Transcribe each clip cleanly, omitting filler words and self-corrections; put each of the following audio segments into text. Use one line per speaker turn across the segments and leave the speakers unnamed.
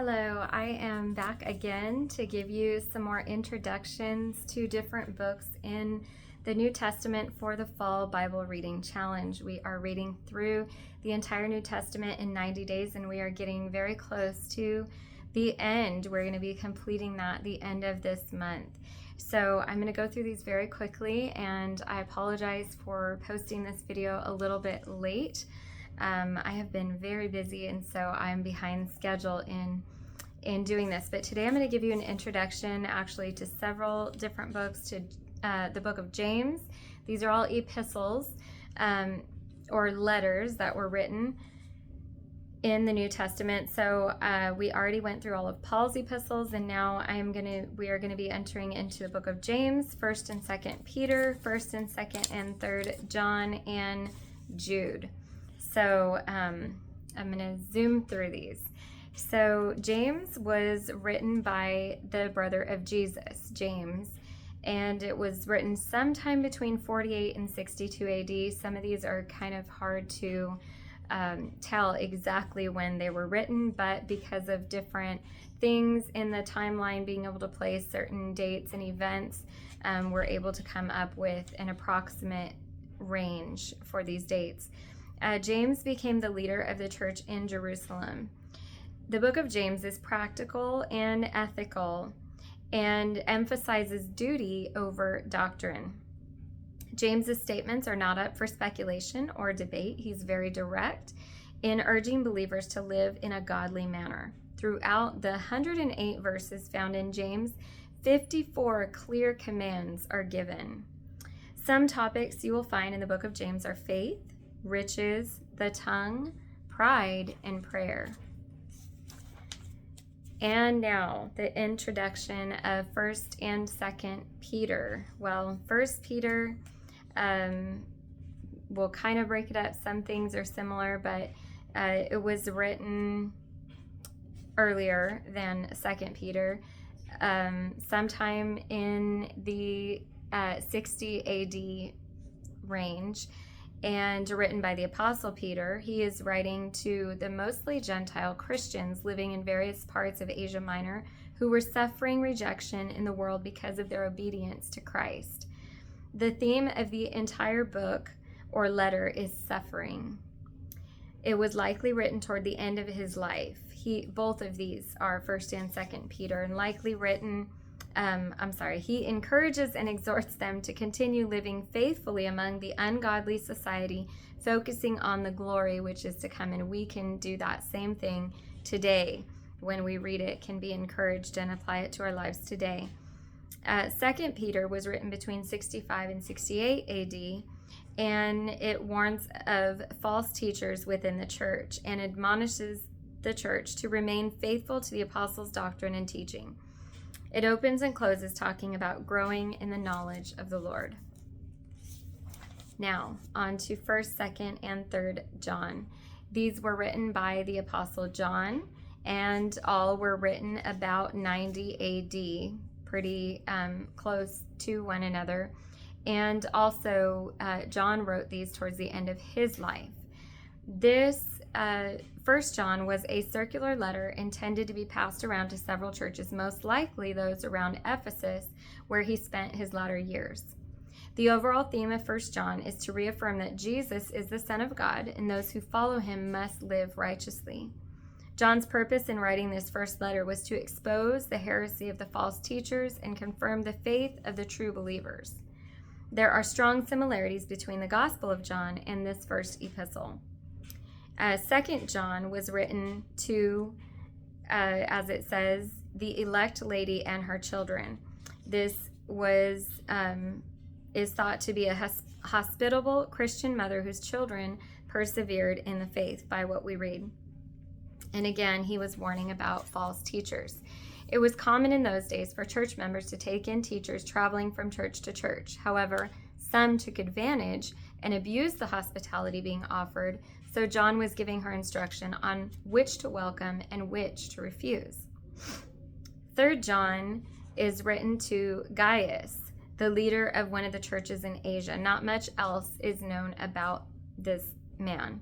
Hello, I am back again to give you some more introductions to different books in the New Testament for the Fall Bible Reading Challenge. We are reading through the entire New Testament in 90 days, and we are getting very close to the end. We're going to be completing that the end of this month. So I'm going to go through these very quickly, and I apologize for posting this video a little bit late. I have been very busy, and so I'm behind schedule in doing this. But today I'm going to give you an introduction actually to several different books, to the book of James. These are all epistles or letters that were written in the New Testament. So we already went through all of Paul's epistles, and now we are going to be entering into the book of James, 1st and 2nd Peter, 1st and 2nd and 3rd John, and Jude. So I'm going to zoom through these. So James was written by the brother of Jesus, James, and it was written sometime between 48 and 62 AD. Some of these are kind of hard to tell exactly when they were written, but because of different things in the timeline, being able to place certain dates and events, we're able to come up with an approximate range for these dates. James became the leader of the church in Jerusalem. The book of James is practical and ethical and emphasizes duty over doctrine. James's statements are not up for speculation or debate. He's very direct in urging believers to live in a godly manner. Throughout the 108 verses found in James, 54 clear commands are given. Some topics you will find in the book of James are faith, riches, the tongue, pride, and prayer. And now the introduction of 1st and 2nd Peter. Well, 1st Peter, we'll kind of break it up. Some things are similar, but it was written earlier than 2nd Peter, sometime in the 60 AD range, and written by the Apostle Peter. He is writing to the mostly Gentile Christians living in various parts of Asia Minor who were suffering rejection in the world because of their obedience to Christ. The theme of the entire book or letter is suffering. It was likely written toward the end of his life. Both of these are 1st and 2nd Peter, and likely written he encourages and exhorts them to continue living faithfully among the ungodly society, focusing on the glory which is to come. And we can do that same thing today. When we read it, can be encouraged and apply it to our lives today. 2nd Peter was written between 65 and 68 AD, and it warns of false teachers within the church and admonishes the church to remain faithful to the apostles' doctrine and teaching. It opens and closes talking about growing in the knowledge of the Lord. Now, on to 1st, 2nd, and 3rd John. These were written by the Apostle John, and all were written about 90 AD, pretty close to one another. And also, John wrote these towards the end of his life. This 1st John was a circular letter intended to be passed around to several churches, most likely those around Ephesus, where he spent his latter years. The overall theme of 1st John is to reaffirm that Jesus is the Son of God, and those who follow him must live righteously. John's purpose in writing this first letter was to expose the heresy of the false teachers and confirm the faith of the true believers. There are strong similarities between the Gospel of John and this first epistle. 2nd John was written to, as it says, the elect lady and her children. This is thought to be a hospitable Christian mother whose children persevered in the faith, by what we read. And again, he was warning about false teachers. It was common in those days for church members to take in teachers traveling from church to church. However, some took advantage and abused the hospitality being offered, so John was giving her instruction on which to welcome and which to refuse. 3rd John is written to Gaius, the leader of one of the churches in Asia. Not much else is known about this man.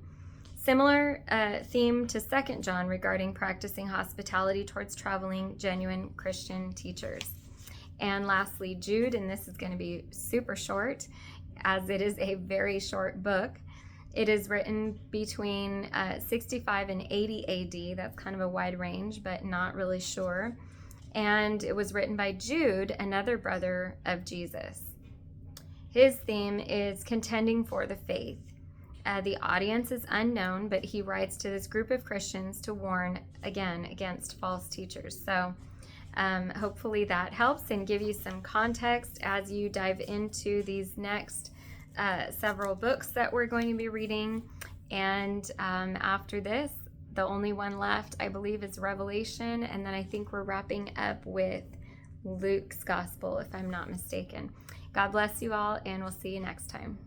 Similar theme to 2 John regarding practicing hospitality towards traveling, genuine Christian teachers. And lastly, Jude, and this is going to be super short, as it is a very short book. It is written between 65 and 80 AD. That's kind of a wide range, but not really sure. And it was written by Jude, another brother of Jesus. His theme is contending for the faith. The audience is unknown, but he writes to this group of Christians to warn, again, against false teachers. So hopefully that helps and give you some context as you dive into these next several books that we're going to be reading. And after this, the only one left, I believe, is Revelation. And then I think we're wrapping up with Luke's Gospel, if I'm not mistaken. God bless you all, and we'll see you next time.